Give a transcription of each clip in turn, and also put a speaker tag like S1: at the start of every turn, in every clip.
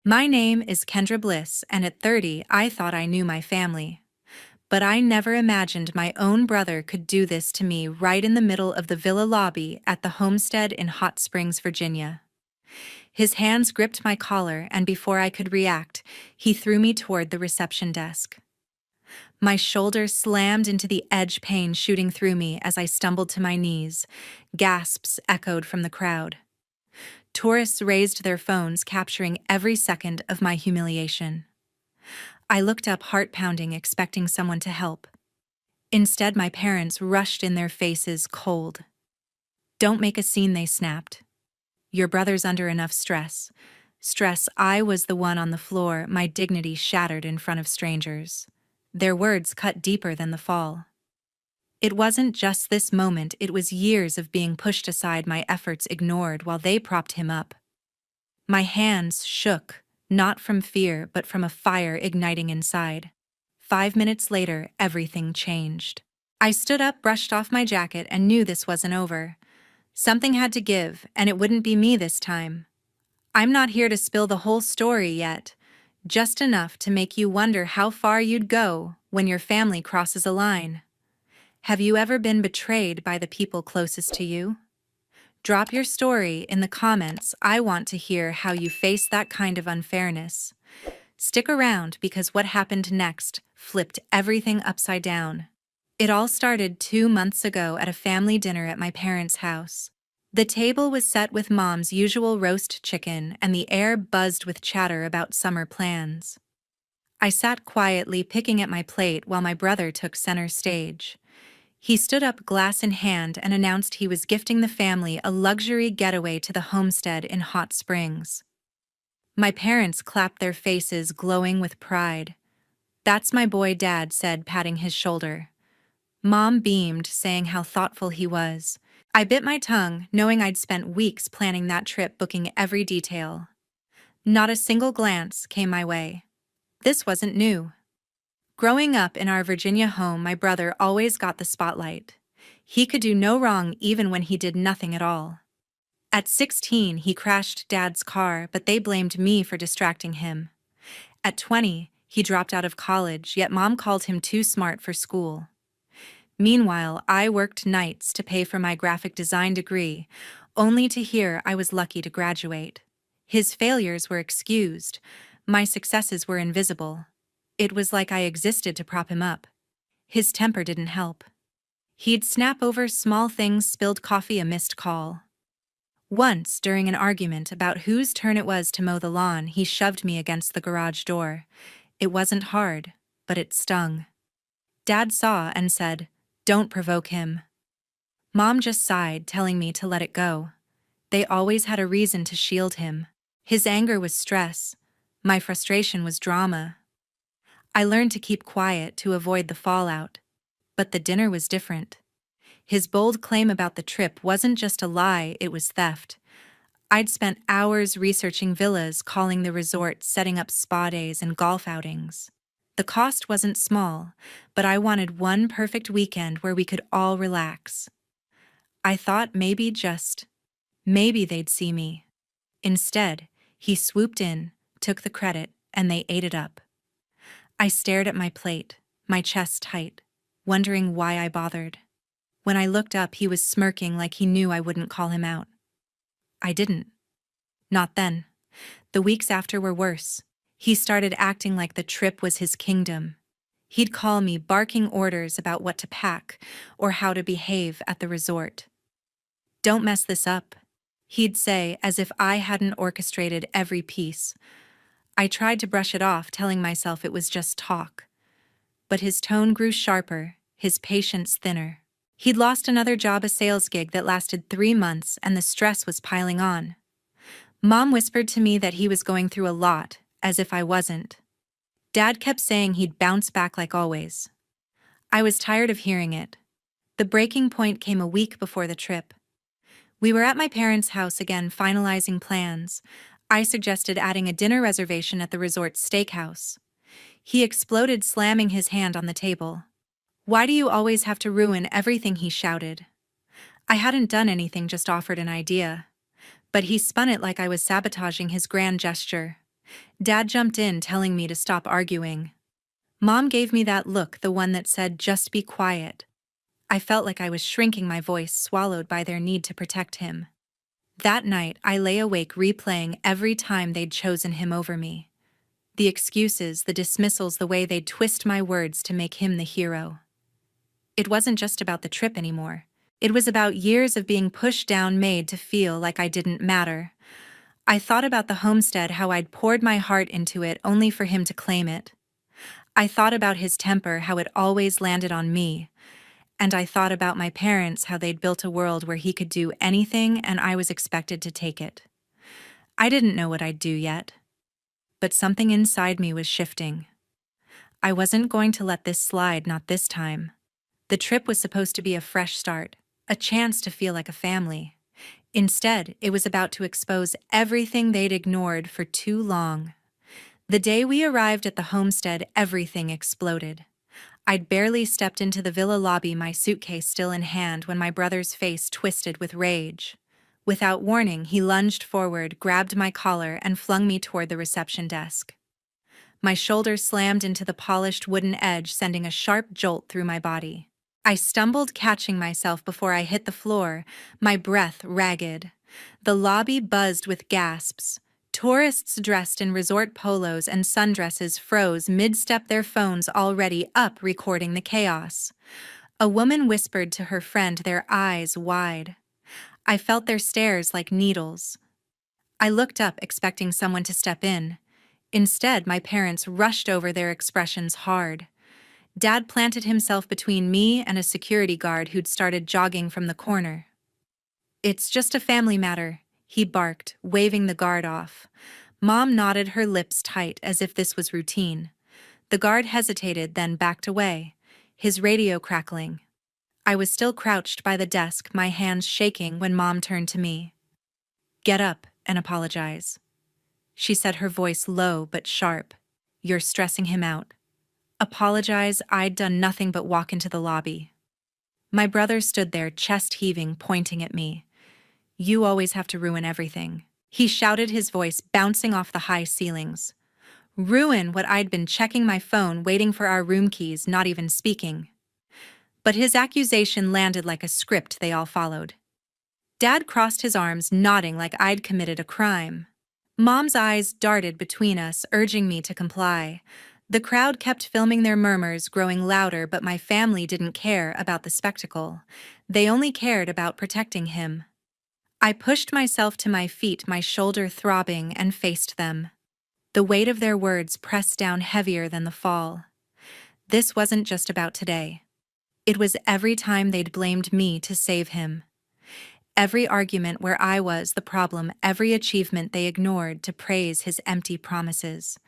S1: My name is Kendra Bliss, and at 30, I thought I knew my family. But I never imagined my own brother could do this to me right in the middle of the villa lobby at the homestead in Hot Springs, Virginia. His hands gripped my collar, and before I could react, he threw me toward the reception desk. My shoulder slammed into the edge pain shooting through me as I stumbled to my knees. Gasps echoed from the crowd. Tourists raised their phones, capturing every second of my humiliation. I looked up, heart pounding, expecting someone to help. Instead, my parents rushed in, their faces cold. "Don't make a scene," they snapped. "Your brother's under enough stress." I was the one on the floor, my dignity shattered in front of strangers. Their words cut deeper than the fall. It wasn't just this moment, it was years of being pushed aside, my efforts ignored while they propped him up. My hands shook, not from fear but from a fire igniting inside. 5 minutes later, everything changed. I stood up, brushed off my jacket, and knew this wasn't over. Something had to give, and it wouldn't be me this time. I'm not here to spill the whole story yet, just enough to make you wonder how far you'd go when your family crosses a line. Have you ever been betrayed by the people closest to you? Drop your story in the comments. I want to hear how you face that kind of unfairness. Stick around, because what happened next flipped everything upside down. It all started 2 months ago at a family dinner at my parents' house. The table was set with Mom's usual roast chicken, and the air buzzed with chatter about summer plans. I sat quietly, picking at my plate, while my brother took center stage. He stood up, glass in hand, and announced he was gifting the family a luxury getaway to the homestead in Hot Springs. My parents clapped, their faces glowing with pride. "That's my boy," Dad said, patting his shoulder. Mom beamed, saying how thoughtful he was. I bit my tongue, knowing I'd spent weeks planning that trip, booking every detail. Not a single glance came my way. This wasn't new. Growing up in our Virginia home, my brother always got the spotlight. He could do no wrong, even when he did nothing at all. At 16, he crashed Dad's car, but they blamed me for distracting him. At 20, he dropped out of college, yet Mom called him too smart for school. Meanwhile, I worked nights to pay for my graphic design degree, only to hear I was lucky to graduate. His failures were excused. My successes were invisible. It was like I existed to prop him up. His temper didn't help. He'd snap over small things: spilled coffee, a missed call. Once, during an argument about whose turn it was to mow the lawn, he shoved me against the garage door. It wasn't hard, but it stung. Dad saw and said, "Don't provoke him." Mom just sighed, telling me to let it go. They always had a reason to shield him. His anger was stress. My frustration was drama. I learned to keep quiet to avoid the fallout. But the dinner was different. His bold claim about the trip wasn't just a lie, it was theft. I'd spent hours researching villas, calling the resort, setting up spa days and golf outings. The cost wasn't small, but I wanted one perfect weekend where we could all relax. I thought maybe, just maybe, they'd see me. Instead, he swooped in, took the credit, and they ate it up. I stared at my plate, my chest tight, wondering why I bothered. When I looked up, he was smirking, like he knew I wouldn't call him out. I didn't. Not then. The weeks after were worse. He started acting like the trip was his kingdom. He'd call me, barking orders about what to pack or how to behave at the resort. "Don't mess this up," he'd say, as if I hadn't orchestrated every piece. I tried to brush it off, telling myself it was just talk. But his tone grew sharper, his patience thinner. He'd lost another job, a sales gig that lasted 3 months, and the stress was piling on. Mom whispered to me that he was going through a lot, as if I wasn't. Dad kept saying he'd bounce back like always. I was tired of hearing it. The breaking point came a week before the trip. We were at my parents' house again, finalizing plans. I suggested adding a dinner reservation at the resort's steakhouse. He exploded, slamming his hand on the table. "Why do you always have to ruin everything?" he shouted. I hadn't done anything, just offered an idea. But he spun it like I was sabotaging his grand gesture. Dad jumped in, telling me to stop arguing. Mom gave me that look, the one that said, "Just be quiet." I felt like I was shrinking, my voice swallowed by their need to protect him. That night, I lay awake replaying every time they'd chosen him over me. The excuses, the dismissals, the way they'd twist my words to make him the hero. It wasn't just about the trip anymore. It was about years of being pushed down, made to feel like I didn't matter. I thought about the homestead, how I'd poured my heart into it only for him to claim it. I thought about his temper, how it always landed on me. And I thought about my parents, how they'd built a world where he could do anything and I was expected to take it. I didn't know what I'd do yet. But something inside me was shifting. I wasn't going to let this slide, not this time. The trip was supposed to be a fresh start, a chance to feel like a family. Instead, it was about to expose everything they'd ignored for too long. The day we arrived at the homestead, everything exploded. I'd barely stepped into the villa lobby, my suitcase still in hand, when my brother's face twisted with rage. Without warning, he lunged forward, grabbed my collar, and flung me toward the reception desk. My shoulder slammed into the polished wooden edge, sending a sharp jolt through my body. I stumbled, catching myself before I hit the floor, my breath ragged. The lobby buzzed with gasps. Tourists dressed in resort polos and sundresses froze mid-step, their phones already up recording the chaos. A woman whispered to her friend, their eyes wide. I felt their stares like needles. I looked up, expecting someone to step in. Instead, my parents rushed over, their expressions hard. Dad planted himself between me and a security guard who'd started jogging from the corner. "It's just a family matter," he barked, waving the guard off. Mom nodded, her lips tight, as if this was routine. The guard hesitated, then backed away, his radio crackling. I was still crouched by the desk, my hands shaking, when Mom turned to me. "Get up and apologize," she said, her voice low but sharp. "You're stressing him out." Apologize? I'd done nothing but walk into the lobby. My brother stood there, chest heaving, pointing at me. "You always have to ruin everything," he shouted, his voice bouncing off the high ceilings. Ruin what? I'd been checking my phone, waiting for our room keys, not even speaking. But his accusation landed like a script they all followed. Dad crossed his arms, nodding like I'd committed a crime. Mom's eyes darted between us, urging me to comply. The crowd kept filming, their murmurs growing louder, but my family didn't care about the spectacle. They only cared about protecting him. I pushed myself to my feet, my shoulder throbbing, and faced them. The weight of their words pressed down heavier than the fall. This wasn't just about today. It was every time they'd blamed me to save him. Every argument where I was the problem, every achievement they ignored to praise his empty promises.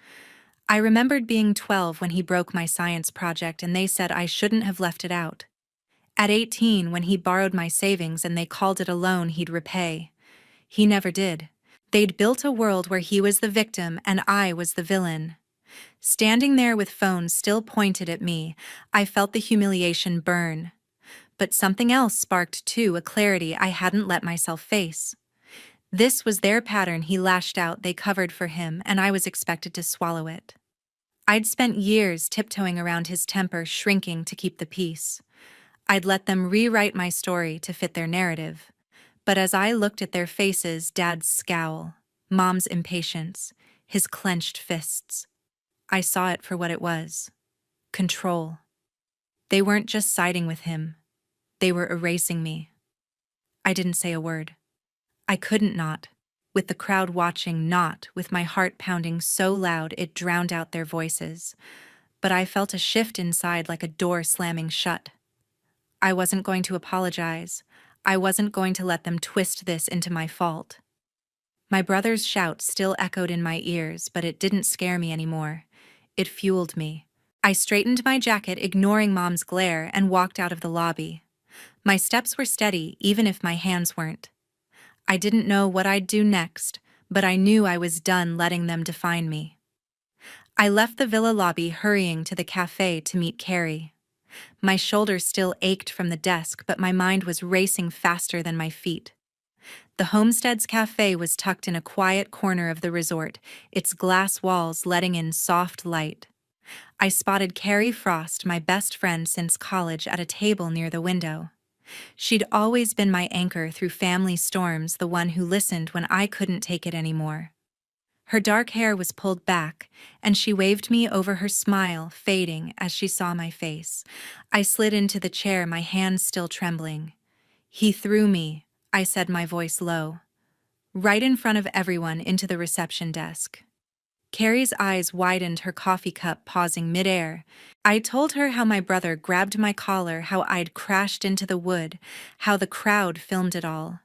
S1: I remembered being 12 when he broke my science project and they said I shouldn't have left it out. At 18 when he borrowed my savings and they called it a loan he'd repay. He never did. They'd built a world where he was the victim and I was the villain. Standing there with phones still pointed at me, I felt the humiliation burn. But something else sparked too, a clarity I hadn't let myself face. This was their pattern he lashed out, they covered for him, and I was expected to swallow it. I'd spent years tiptoeing around his temper, shrinking to keep the peace. I'd let them rewrite my story to fit their narrative. But as I looked at their faces, Dad's scowl, Mom's impatience, his clenched fists, I saw it for what it was. Control. They weren't just siding with him. They were erasing me. I didn't say a word. I couldn't not. With the crowd watching, not, with my heart pounding so loud it drowned out their voices. But I felt a shift inside, like a door slamming shut. I wasn't going to apologize. I wasn't going to let them twist this into my fault. My brother's shout still echoed in my ears, but it didn't scare me anymore. It fueled me. I straightened my jacket, ignoring Mom's glare, and walked out of the lobby. My steps were steady, even if my hands weren't. I didn't know what I'd do next, but I knew I was done letting them define me. I left the villa lobby, hurrying to the cafe to meet Carrie. My shoulders still ached from the desk, but my mind was racing faster than my feet. The Homestead's cafe was tucked in a quiet corner of the resort, its glass walls letting in soft light. I spotted Carrie Frost, my best friend since college, at a table near the window. She'd always been my anchor through family storms, the one who listened when I couldn't take it anymore. Her dark hair was pulled back, and she waved me over, her smile fading as she saw my face. I slid into the chair, my hands still trembling. "He threw me," I said, my voice low. "Right in front of everyone, into the reception desk." Carrie's eyes widened, her coffee cup pausing midair. I told her how my brother grabbed my collar, how I'd crashed into the wood, how the crowd filmed it all.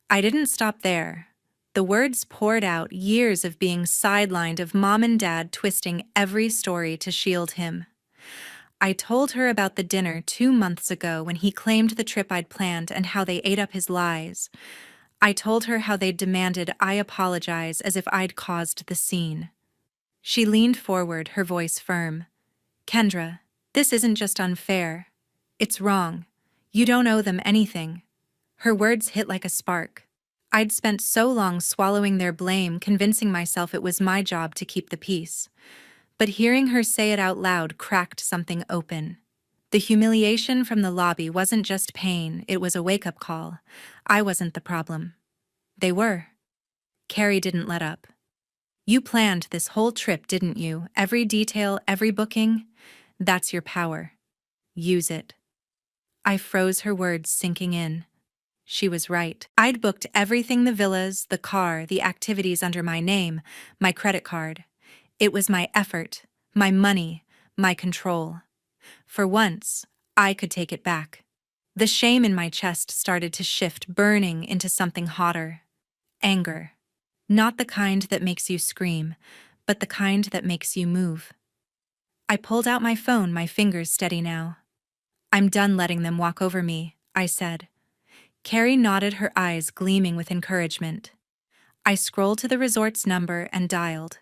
S1: I didn't stop there. The words poured out, years of being sidelined, of mom and dad twisting every story to shield him. I told her about the dinner 2 months ago when he claimed the trip I'd planned and how they ate up his lies. I told her how they'd demanded I apologize, as if I'd caused the scene. She leaned forward, her voice firm. "Kendra, this isn't just unfair. It's wrong. You don't owe them anything." Her words hit like a spark. I'd spent so long swallowing their blame, convincing myself it was my job to keep the peace. But hearing her say it out loud cracked something open. The humiliation from the lobby wasn't just pain, it was a wake-up call. I wasn't the problem. They were. Carrie didn't let up. "You planned this whole trip, didn't you? Every detail, every booking? That's your power. Use it." I froze, her words sinking in. She was right. I'd booked everything, the villas, the car, the activities under my name, my credit card. It was my effort, my money, my control. For once, I could take it back. The shame in my chest started to shift, burning into something hotter. Anger. Not the kind that makes you scream, but the kind that makes you move. I pulled out my phone, my fingers steady now. "I'm done letting them walk over me," I said. Carrie nodded, her eyes gleaming with encouragement. I scrolled to the resort's number and dialed.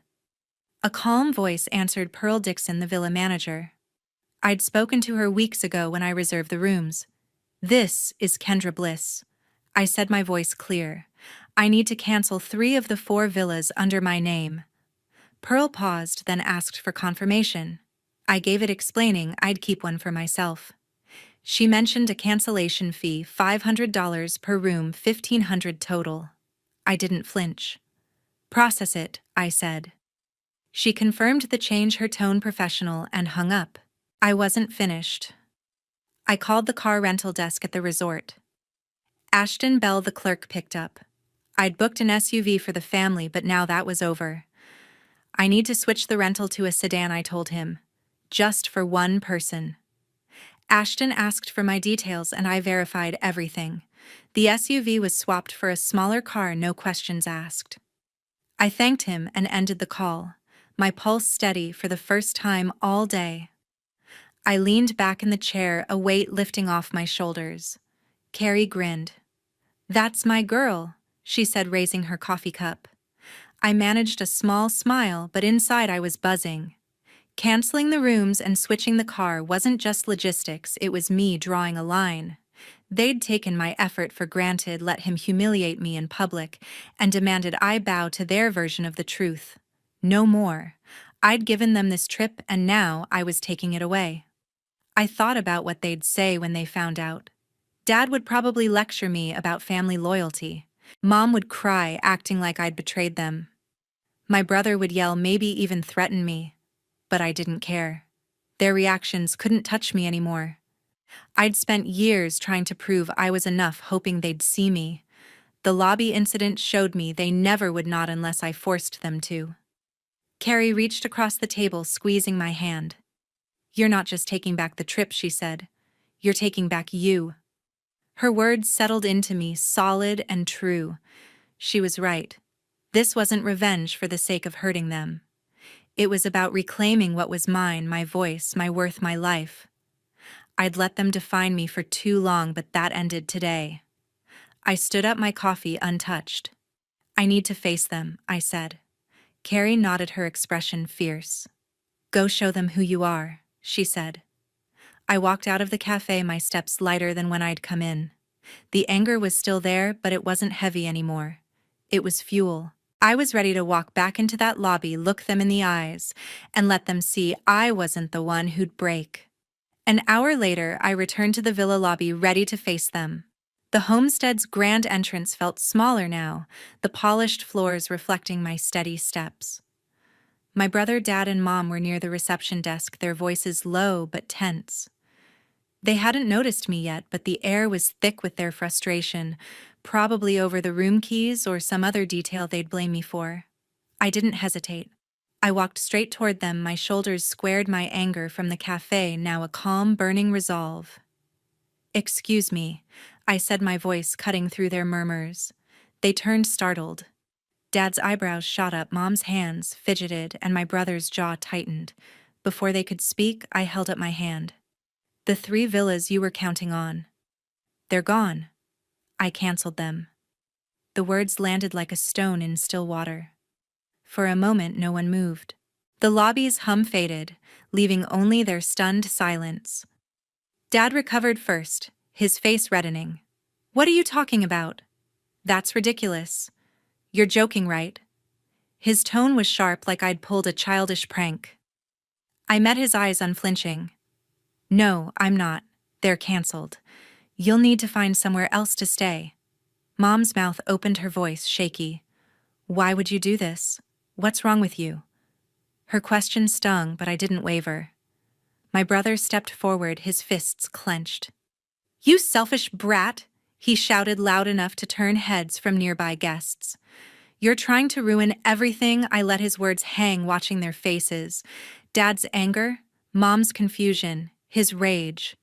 S1: A calm voice answered, Pearl Dixon, the villa manager. I'd spoken to her weeks ago when I reserved the rooms. "This is Kendra Bliss," I said, my voice clear. "I need to cancel 3 of the 4 villas under my name." Pearl paused, then asked for confirmation. I gave it, explaining I'd keep one for myself. She mentioned a cancellation fee, $500 per room, $1,500 total. I didn't flinch. "Process it," I said. She confirmed the change, her tone professional, and hung up. I wasn't finished. I called the car rental desk at the resort. Ashton Bell, the clerk, picked up. I'd booked an SUV for the family, but now that was over. "I need to switch the rental to a sedan," I told him. "Just for one person." Ashton asked for my details and I verified everything. The SUV was swapped for a smaller car, no questions asked. I thanked him and ended the call, my pulse steady for the first time all day. I leaned back in the chair, a weight lifting off my shoulders. Carrie grinned. "That's my girl," she said, raising her coffee cup. I managed a small smile, but inside I was buzzing. Canceling the rooms and switching the car wasn't just logistics, it was me drawing a line. They'd taken my effort for granted, let him humiliate me in public, and demanded I bow to their version of the truth. No more. I'd given them this trip, and now I was taking it away. I thought about what they'd say when they found out. Dad would probably lecture me about family loyalty. Mom would cry, acting like I'd betrayed them. My brother would yell, maybe even threaten me. But I didn't care. Their reactions couldn't touch me anymore. I'd spent years trying to prove I was enough, hoping they'd see me. The lobby incident showed me they never would nod unless I forced them to. Carrie reached across the table, squeezing my hand. "You're not just taking back the trip," she said. "You're taking back you." Her words settled into me, solid and true. She was right. This wasn't revenge for the sake of hurting them. It was about reclaiming what was mine, my voice, my worth, my life. I'd let them define me for too long, but that ended today. I stood up, my coffee untouched. "I need to face them," I said. Carrie nodded, her expression fierce. "Go show them who you are," she said. I walked out of the cafe, my steps lighter than when I'd come in. The anger was still there, but it wasn't heavy anymore. It was fuel. I was ready to walk back into that lobby, look them in the eyes, and let them see I wasn't the one who'd break. An hour later, I returned to the villa lobby ready to face them. The homestead's grand entrance felt smaller now, the polished floors reflecting my steady steps. My brother, dad, and mom were near the reception desk, their voices low but tense. They hadn't noticed me yet, but the air was thick with their frustration, probably over the room keys or some other detail they'd blame me for. I didn't hesitate. I walked straight toward them, my shoulders squared, my anger from the cafe now a calm, burning resolve. "Excuse me," I said, my voice cutting through their murmurs. They turned startled. Dad's eyebrows shot up, mom's hands fidgeted, and my brother's jaw tightened. Before they could speak, I held up my hand. "The 3 villas you were counting on. They're gone." I canceled them. The words landed like a stone in still water. For a moment, no one moved. The lobby's hum faded, leaving only their stunned silence. Dad recovered first, his face reddening. "What are you talking about? That's ridiculous. You're joking, right?" His tone was sharp, like I'd pulled a childish prank. I met his eyes, unflinching. "No, I'm not. They're canceled. You'll need to find somewhere else to stay." Mom's mouth opened, her voice shaky. "Why would you do this? What's wrong with you?" Her question stung, but I didn't waver. My brother stepped forward, his fists clenched. "You selfish brat!" he shouted loud enough to turn heads from nearby guests. "You're trying to ruin everything." I let his words hang, watching their faces. Dad's anger, Mom's confusion, his rage.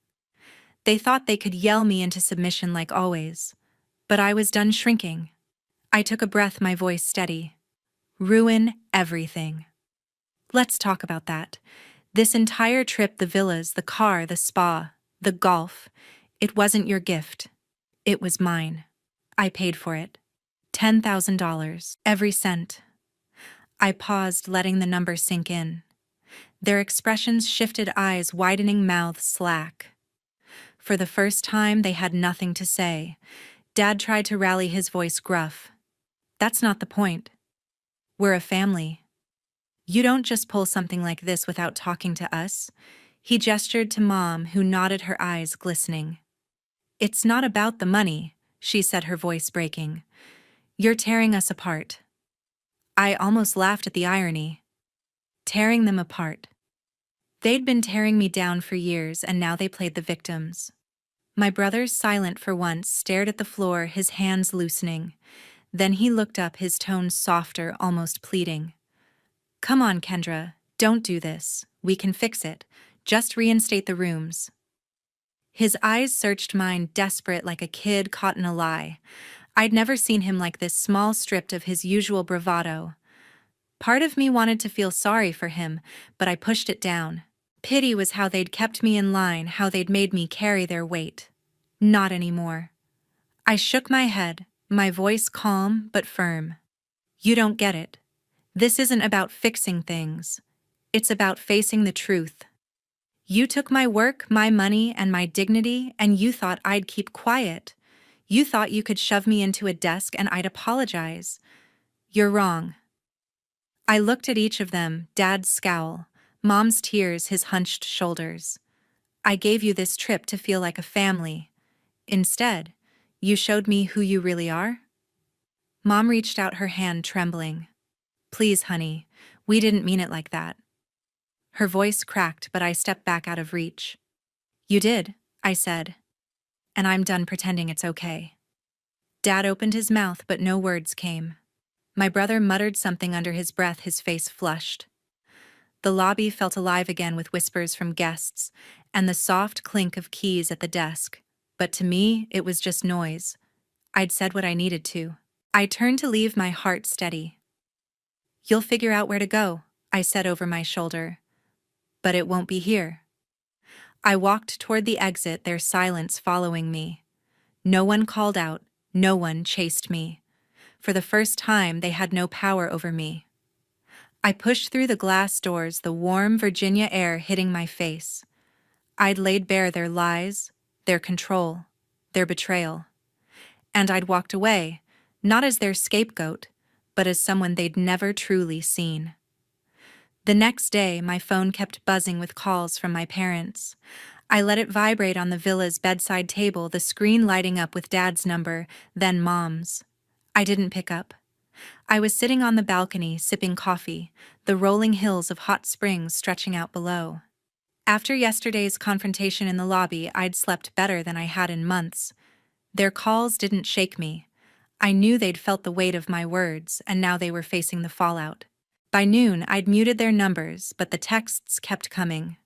S1: They thought they could yell me into submission like always. But I was done shrinking. I took a breath, my voice steady. "Ruin everything. Let's talk about that. This entire trip, the villas, the car, the spa, the golf, it wasn't your gift. It was mine. I paid for it. $10,000. Every cent." I paused, letting the number sink in. Their expressions shifted, eyes widening, mouths slack. For the first time, they had nothing to say. Dad tried to rally, his voice gruff. "That's not the point. We're a family. You don't just pull something like this without talking to us." He gestured to Mom, who nodded, her eyes glistening. "It's not about the money," she said, her voice breaking. "You're tearing us apart." I almost laughed at the irony. Tearing them apart. They'd been tearing me down for years, and now they played the victims. My brother, silent for once, stared at the floor, his hands loosening. Then he looked up, his tone softer, almost pleading. "Come on, Kendra, don't do this. We can fix it. Just reinstate the rooms." His eyes searched mine, desperate, like a kid caught in a lie. I'd never seen him like this, small, stripped of his usual bravado. Part of me wanted to feel sorry for him, but I pushed it down. Pity was how they'd kept me in line, how they'd made me carry their weight. Not anymore. I shook my head, my voice calm but firm. "You don't get it. This isn't about fixing things. It's about facing the truth. You took my work, my money, and my dignity, and you thought I'd keep quiet. You thought you could shove me into a desk and I'd apologize. You're wrong." I looked at each of them, Dad's scowl, Mom's tears, his hunched shoulders. "I gave you this trip to feel like a family. Instead, you showed me who you really are?" Mom reached out, her hand trembling. "Please, honey, we didn't mean it like that." Her voice cracked, but I stepped back out of reach. "You did," I said. "And I'm done pretending it's okay." Dad opened his mouth, but no words came. My brother muttered something under his breath, his face flushed. The lobby felt alive again with whispers from guests and the soft clink of keys at the desk. But to me, it was just noise. I'd said what I needed to. I turned to leave, my heart steady. "You'll figure out where to go," I said over my shoulder. "But it won't be here." I walked toward the exit, their silence following me. No one called out, no one chased me. For the first time, they had no power over me. I pushed through the glass doors, the warm Virginia air hitting my face. I'd laid bare their lies, their control, their betrayal. And I'd walked away, not as their scapegoat, but as someone they'd never truly seen. The next day, my phone kept buzzing with calls from my parents. I let it vibrate on the villa's bedside table, the screen lighting up with Dad's number, then Mom's. I didn't pick up. I was sitting on the balcony, sipping coffee, the rolling hills of hot springs stretching out below. After yesterday's confrontation in the lobby, I'd slept better than I had in months. Their calls didn't shake me. I knew they'd felt the weight of my words, and now they were facing the fallout. By noon, I'd muted their numbers, but the texts kept coming.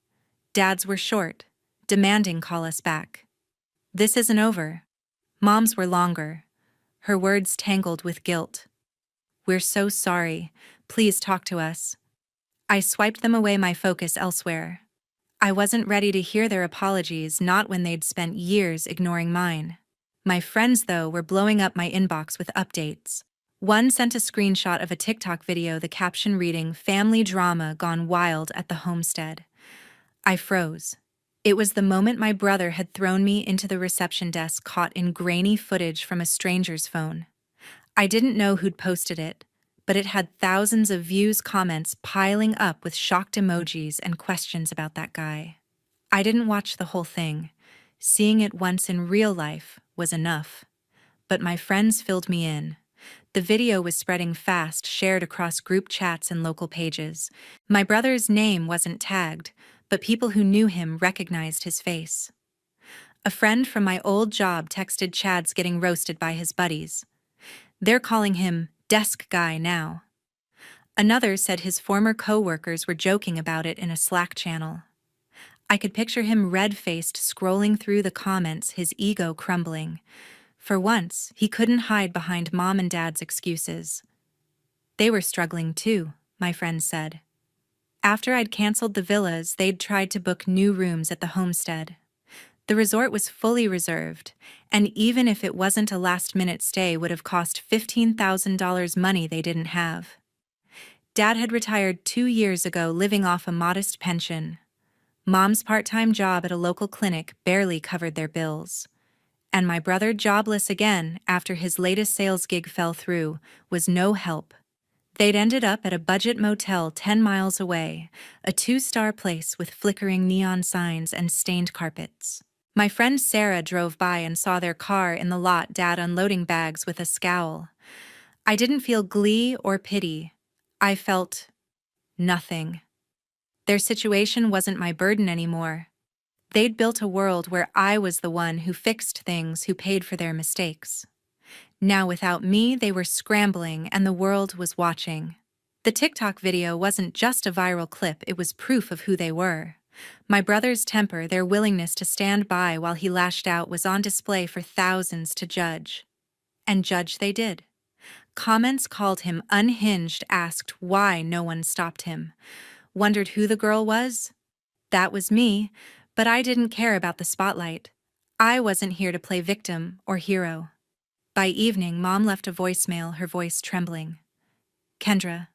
S1: Dad's were short, demanding call us back. This isn't over. Mom's were longer, her words tangled with guilt. We're so sorry. Please talk to us. I swiped them away, my focus elsewhere. I wasn't ready to hear their apologies, not when they'd spent years ignoring mine. My friends, though, were blowing up my inbox with updates. One sent a screenshot of a TikTok video, the caption reading, "Family drama gone wild at the homestead." I froze. It was the moment my brother had thrown me into the reception desk, caught in grainy footage from a stranger's phone. I didn't know who'd posted it, but it had thousands of views, comments piling up with shocked emojis and questions about that guy. I didn't watch the whole thing. Seeing it once in real life was enough. But my friends filled me in. The video was spreading fast, shared across group chats and local pages. My brother's name wasn't tagged, but people who knew him recognized his face. A friend from my old job texted Chad's getting roasted by his buddies. They're calling him desk guy now. Another said his former co-workers were joking about it in a Slack channel. I could picture him red-faced scrolling through the comments, his ego crumbling. For once, he couldn't hide behind Mom and Dad's excuses. They were struggling too, my friend said. After I'd canceled the villas, they'd tried to book new rooms at the homestead. The resort was fully reserved, and even if it wasn't a last-minute stay, would have cost $15,000 money they didn't have. Dad had retired 2 years ago, living off a modest pension. Mom's part-time job at a local clinic barely covered their bills. And my brother, jobless again after his latest sales gig fell through, was no help. They'd ended up at a budget motel 10 miles away, a 2-star place with flickering neon signs and stained carpets. My friend Sarah drove by and saw their car in the lot, Dad unloading bags, with a scowl. I didn't feel glee or pity. I felt nothing. Their situation wasn't my burden anymore. They'd built a world where I was the one who fixed things, who paid for their mistakes. Now without me, they were scrambling and the world was watching. The TikTok video wasn't just a viral clip, it was proof of who they were. My brother's temper, their willingness to stand by while he lashed out, was on display for thousands to judge. And judge they did. Comments called him unhinged, asked why no one stopped him. Wondered who the girl was? That was me, but I didn't care about the spotlight. I wasn't here to play victim or hero. By evening, Mom left a voicemail, her voice trembling. "Kendra,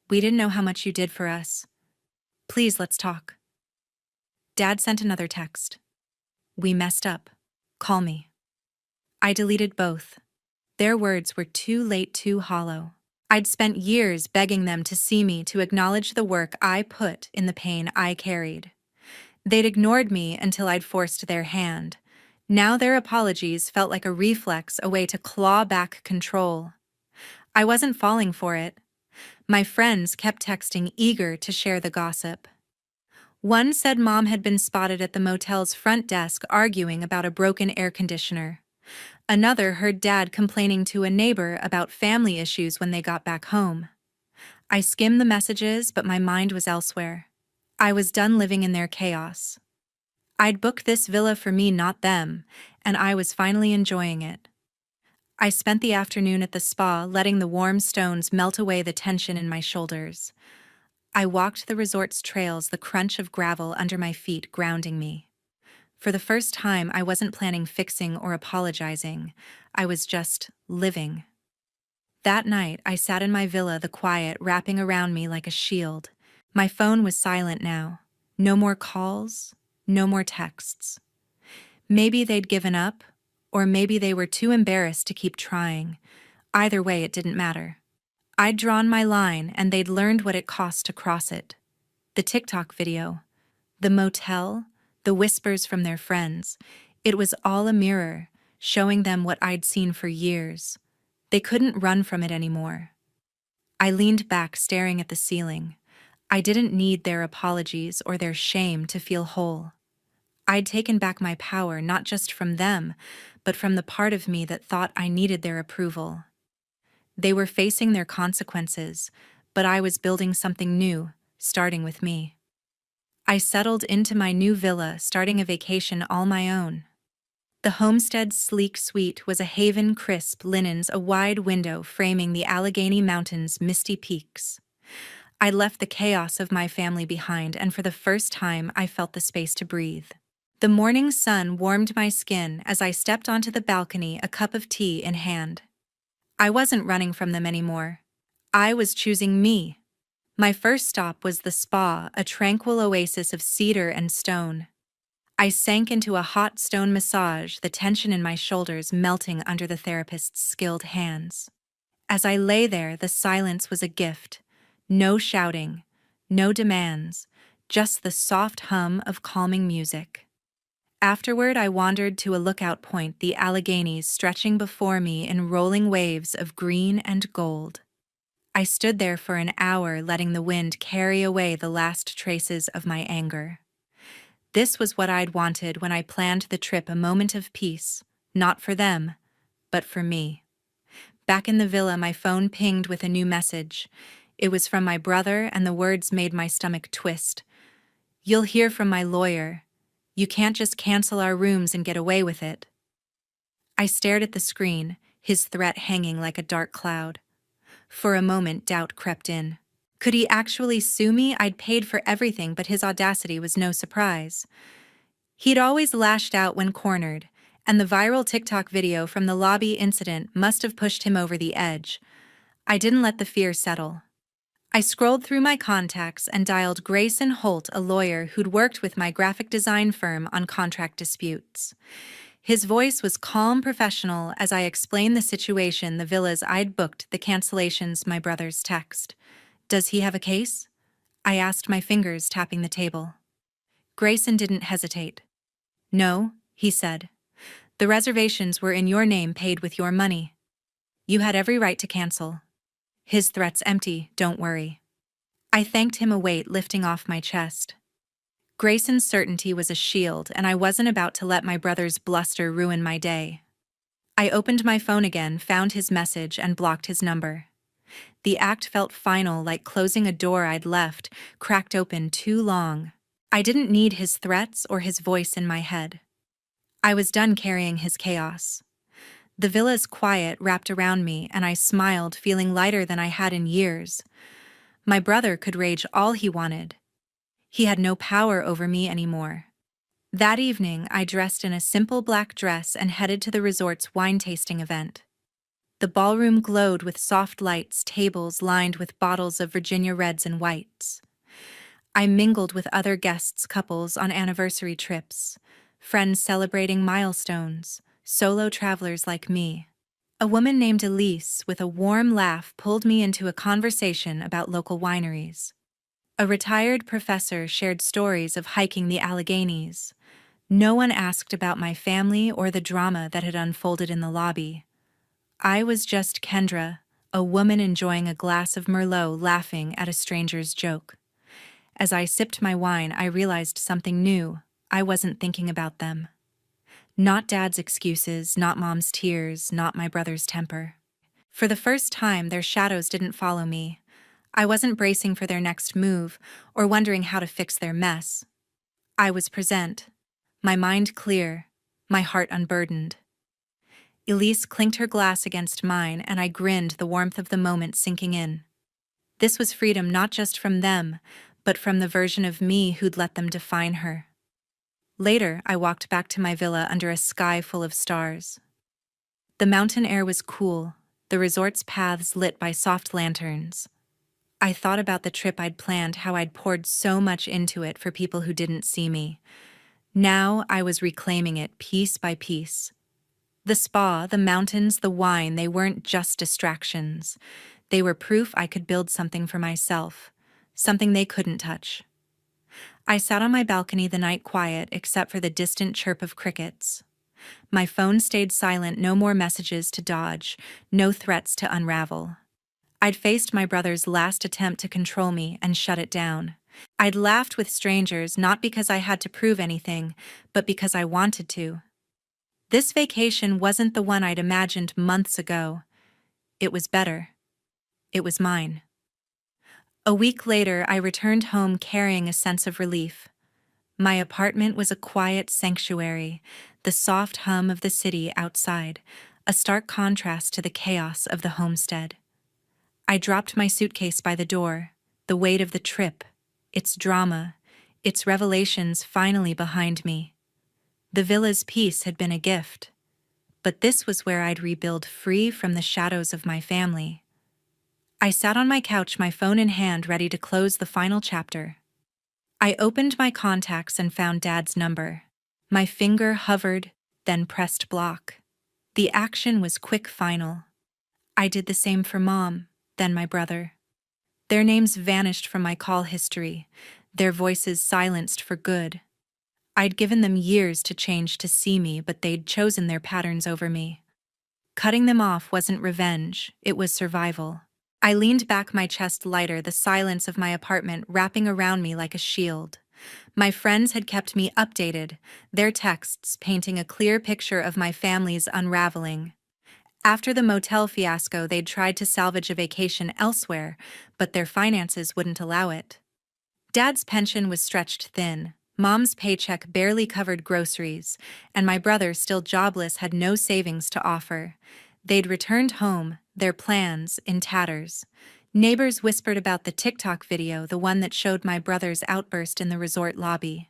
S1: we didn't know how much you did for us. Please, let's talk." Dad sent another text. "We messed up. Call me." I deleted both. Their words were too late, too hollow. I'd spent years begging them to see me, to acknowledge the work I put in the pain I carried. They'd ignored me until I'd forced their hand. Now their apologies felt like a reflex, a way to claw back control. I wasn't falling for it. My friends kept texting, eager to share the gossip. One said Mom had been spotted at the motel's front desk arguing about a broken air conditioner. Another heard Dad complaining to a neighbor about family issues when they got back home. I skimmed the messages, but my mind was elsewhere. I was done living in their chaos. I'd booked this villa for me, not them, and I was finally enjoying it. I spent the afternoon at the spa, letting the warm stones melt away the tension in my shoulders. I walked the resort's trails, the crunch of gravel under my feet grounding me. For the first time, I wasn't planning fixing or apologizing. I was just living. That night, I sat in my villa, the quiet wrapping around me like a shield. My phone was silent now. No more calls, no more texts. Maybe they'd given up, Or maybe they were too embarrassed to keep trying. Either way, it didn't matter. I'd drawn my line, and they'd learned what it cost to cross it. The TikTok video, the motel, the whispers from their friends. It was all a mirror, showing them what I'd seen for years. They couldn't run from it anymore. I leaned back, staring at the ceiling. I didn't need their apologies or their shame to feel whole. I'd taken back my power not just from them, but from the part of me that thought I needed their approval. They were facing their consequences, but I was building something new, starting with me. I settled into my new villa, starting a vacation all my own. The homestead's sleek suite was a haven, crisp linens, a wide window framing the Allegheny Mountains' misty peaks. I left the chaos of my family behind, and for the first time I felt the space to breathe. The morning sun warmed my skin as I stepped onto the balcony, a cup of tea in hand. I wasn't running from them anymore. I was choosing me. My first stop was the spa, a tranquil oasis of cedar and stone. I sank into a hot stone massage, the tension in my shoulders melting under the therapist's skilled hands. As I lay there, the silence was a gift. No shouting, no demands, just the soft hum of calming music. Afterward, I wandered to a lookout point, the Alleghenies stretching before me in rolling waves of green and gold. I stood there for an hour, letting the wind carry away the last traces of my anger. This was what I'd wanted when I planned the trip, a moment of peace, not for them, but for me. Back in the villa, my phone pinged with a new message. It was from my brother, and the words made my stomach twist. "You'll hear from my lawyer. You can't just cancel our rooms and get away with it." I stared at the screen, his threat hanging like a dark cloud. For a moment, doubt crept in. Could he actually sue me? I'd paid for everything, but his audacity was no surprise. He'd always lashed out when cornered, and the viral TikTok video from the lobby incident must have pushed him over the edge. I didn't let the fear settle. I scrolled through my contacts and dialed Grayson Holt, a lawyer who'd worked with my graphic design firm on contract disputes. His voice was calm, professional, as I explained the situation, the villas I'd booked, the cancellations, my brother's text. "Does he have a case?" I asked, my fingers tapping the table. Grayson didn't hesitate. "No," he said. "The reservations were in your name, paid with your money. You had every right to cancel. His threat's empty, don't worry." I thanked him, a weight lifting off my chest. Grayson's certainty was a shield, and I wasn't about to let my brother's bluster ruin my day. I opened my phone again, found his message, and blocked his number. The act felt final, like closing a door I'd left cracked open too long. I didn't need his threats or his voice in my head. I was done carrying his chaos. The villa's quiet wrapped around me, and I smiled, feeling lighter than I had in years. My brother could rage all he wanted. He had no power over me anymore. That evening, I dressed in a simple black dress and headed to the resort's wine tasting event. The ballroom glowed with soft lights, tables lined with bottles of Virginia reds and whites. I mingled with other guests, couples on anniversary trips, friends celebrating milestones, solo travelers like me. A woman named Elise, with a warm laugh, pulled me into a conversation about local wineries. A retired professor shared stories of hiking the Alleghenies. No one asked about my family or the drama that had unfolded in the lobby. I was just Kendra, a woman enjoying a glass of Merlot, laughing at a stranger's joke. As I sipped my wine, I realized something new. I wasn't thinking about them. Not Dad's excuses, not Mom's tears, not my brother's temper. For the first time, their shadows didn't follow me. I wasn't bracing for their next move or wondering how to fix their mess. I was present, my mind clear, my heart unburdened. Elise clinked her glass against mine, and I grinned, the warmth of the moment sinking in. This was freedom, not just from them, but from the version of me who'd let them define her. Later, I walked back to my villa under a sky full of stars. The mountain air was cool, the resort's paths lit by soft lanterns. I thought about the trip I'd planned, how I'd poured so much into it for people who didn't see me. Now I was reclaiming it piece by piece. The spa, the mountains, the wine, they weren't just distractions. They were proof I could build something for myself, something they couldn't touch. I sat on my balcony the night quiet except for the distant chirp of crickets. My phone stayed silent, no more messages to dodge, no threats to unravel. I'd faced my brother's last attempt to control me and shut it down. I'd laughed with strangers not because I had to prove anything, but because I wanted to. This vacation wasn't the one I'd imagined months ago. It was better. It was mine. A week later, I returned home carrying a sense of relief. My apartment was a quiet sanctuary, the soft hum of the city outside, a stark contrast to the chaos of the homestead. I dropped my suitcase by the door, the weight of the trip, its drama, its revelations finally behind me. The villa's peace had been a gift, but this was where I'd rebuild free from the shadows of my family. I sat on my couch, my phone in hand, ready to close the final chapter. I opened my contacts and found Dad's number. My finger hovered, then pressed block. The action was quick, final. I did the same for Mom, then my brother. Their names vanished from my call history, their voices silenced for good. I'd given them years to change to see me, but they'd chosen their patterns over me. Cutting them off wasn't revenge, it was survival. I leaned back, my chest lighter, the silence of my apartment wrapping around me like a shield. My friends had kept me updated, their texts painting a clear picture of my family's unraveling. After the motel fiasco, they'd tried to salvage a vacation elsewhere, but their finances wouldn't allow it. Dad's pension was stretched thin. Mom's paycheck barely covered groceries, and my brother, still jobless, had no savings to offer. They'd returned home, their plans in tatters. Neighbors whispered about the TikTok video, the one that showed my brother's outburst in the resort lobby.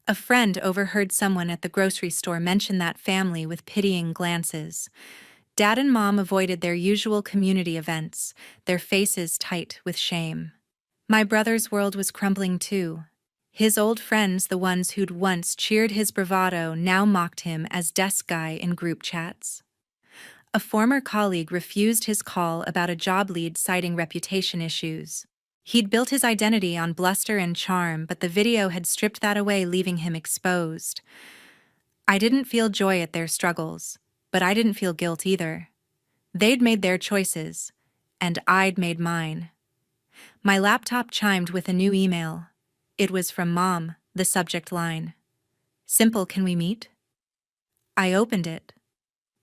S1: A friend overheard someone at the grocery store mention that family with pitying glances. Dad and Mom avoided their usual community events, their faces tight with shame. My brother's world was crumbling too. His old friends, the ones who'd once cheered his bravado, now mocked him as desk guy in group chats. A former colleague refused his call about a job lead, citing reputation issues. He'd built his identity on bluster and charm, but the video had stripped that away, leaving him exposed. I didn't feel joy at their struggles, but I didn't feel guilt either. They'd made their choices, and I'd made mine. My laptop chimed with a new email. It was from Mom, the subject line. Simple, can we meet? I opened it,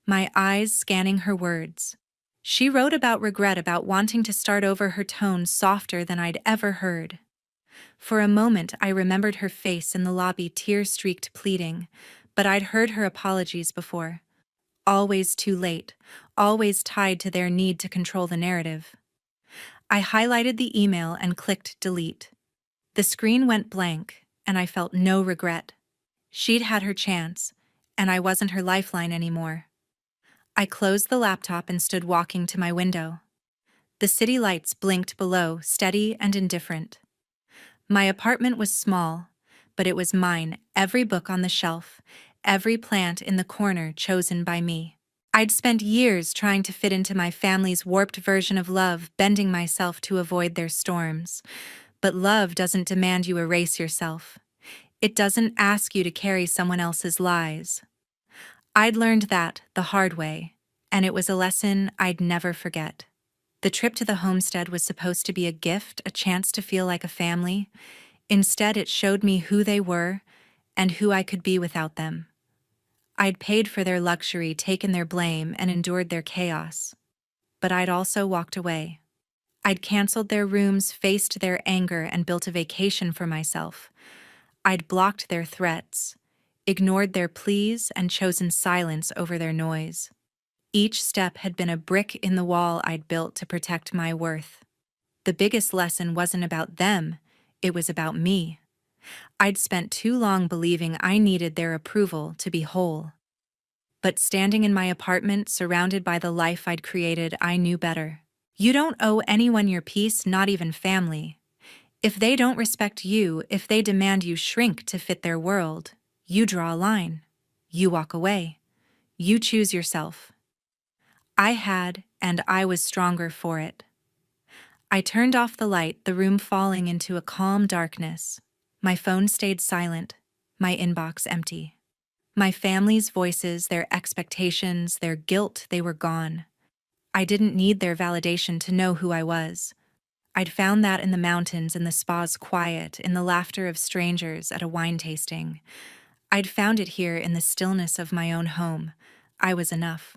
S1: my eyes scanning her words. She wrote about regret, about wanting to start over, her tone softer than I'd ever heard. For a moment, I remembered her face in the lobby, tear-streaked, pleading, but I'd heard her apologies before. Always too late, always tied to their need to control the narrative. I highlighted the email and clicked delete. The screen went blank, and I felt no regret. She'd had her chance, and I wasn't her lifeline anymore. I closed the laptop and stood walking to my window. The city lights blinked below, steady and indifferent. My apartment was small, but it was mine, every book on the shelf, every plant in the corner chosen by me. I'd spent years trying to fit into my family's warped version of love, bending myself to avoid their storms. But love doesn't demand you erase yourself. It doesn't ask you to carry someone else's lies. I'd learned that the hard way, and it was a lesson I'd never forget. The trip to the homestead was supposed to be a gift, a chance to feel like a family. Instead, it showed me who they were and who I could be without them. I'd paid for their luxury, taken their blame, and endured their chaos. But I'd also walked away. I'd canceled their rooms, faced their anger, and built a vacation for myself. I'd blocked their threats, ignored their pleas, and chosen silence over their noise. Each step had been a brick in the wall I'd built to protect my worth. The biggest lesson wasn't about them, it was about me. I'd spent too long believing I needed their approval to be whole. But standing in my apartment, surrounded by the life I'd created, I knew better. You don't owe anyone your peace, not even family. If they don't respect you, if they demand you shrink to fit their world, you draw a line. You walk away. You choose yourself. I had, and I was stronger for it. I turned off the light, the room falling into a calm darkness. My phone stayed silent, my inbox empty. My family's voices, their expectations, their guilt, they were gone. I didn't need their validation to know who I was. I'd found that in the mountains, in the spa's quiet, in the laughter of strangers at a wine tasting. I'd found it here in the stillness of my own home. I was enough.